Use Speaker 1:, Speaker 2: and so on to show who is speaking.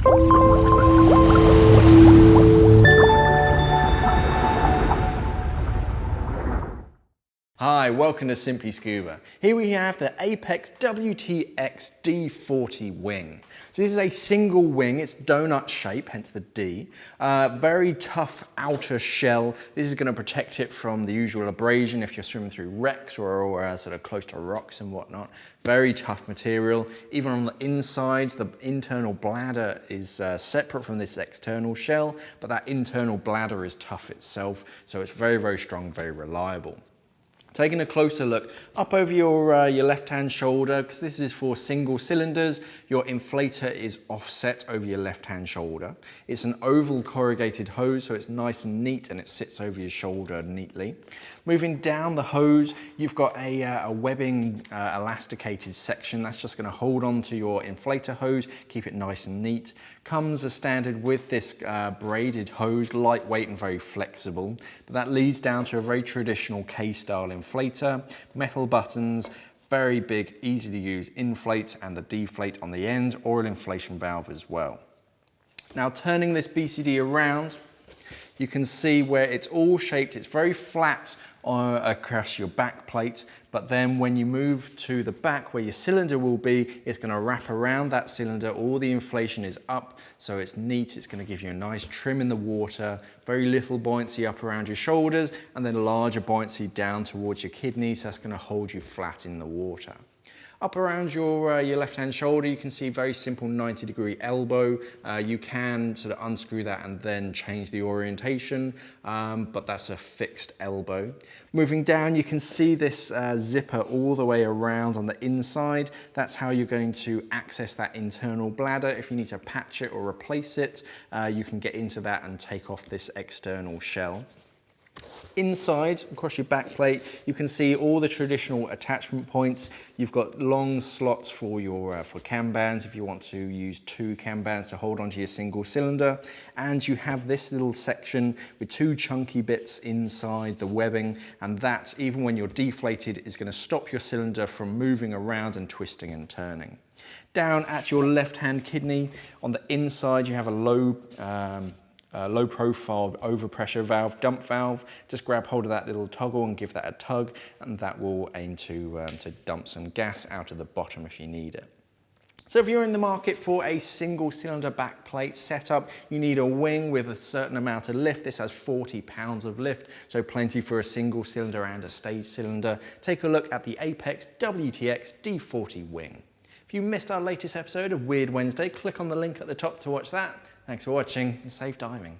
Speaker 1: Hi, welcome to Simply Scuba. Here we have the Apeks WTX D40 Wing. So this is a single wing, it's donut shape, hence the D. Very tough outer shell. This is going to protect it from the usual abrasion if you're swimming through wrecks or sort of close to rocks and whatnot. Very tough material. Even on the insides, the internal bladder is separate from this external shell, but that internal bladder is tough itself, so it's very, very strong, very reliable. Taking a closer look up over your left-hand shoulder, because this is for single cylinders, your inflator is offset over your left-hand shoulder. It's an oval corrugated hose, so it's nice and neat and it sits over your shoulder neatly. Moving down the hose, you've got a webbing elasticated section that's just going to hold on to your inflator hose, keep it nice and neat. Comes as standard with this braided hose, lightweight and very flexible. But that leads down to a very traditional K-style inflator, metal buttons, very big, easy to use inflate and the deflate on the end, oil inflation valve as well. Now turning this BCD around, you can see where it's all shaped, it's very flat across your back plate, but then when you move to the back where your cylinder will be, it's going to wrap around that cylinder. All the inflation is up, so it's neat. It's going to give you a nice trim in the water, very little buoyancy up around your shoulders, and then larger buoyancy down towards your kidneys. So that's going to hold you flat in the water. Up around your left-hand shoulder, you can see a very simple 90-degree elbow. You can sort of unscrew that and then change the orientation, but that's a fixed elbow. Moving down, you can see this zipper all the way around on the inside. That's how you're going to access that internal bladder. If you need to patch it or replace it, you can get into that and take off this external shell. Inside, across your back plate, you can see all the traditional attachment points. You've got long slots for your for cam bands if you want to use 2 cam bands to hold onto your single cylinder, and you have this little section with 2 chunky bits inside the webbing, and that, even when you're deflated, is going to stop your cylinder from moving around and twisting and turning. Down at your left-hand kidney, on the inside, you have a low profile overpressure valve, dump valve. Just grab hold of that little toggle and give that a tug, and that will aim to dump some gas out of the bottom if you need it. So if you're in the market for a single cylinder backplate setup, you need a wing with a certain amount of lift. This has 40 pounds of lift, so plenty for a single cylinder and a stage cylinder. Take a look at the Apeks WTX D40 Wing. If you missed our latest episode of Weird Wednesday, click on the link at the top to watch that. Thanks for watching and safe diving.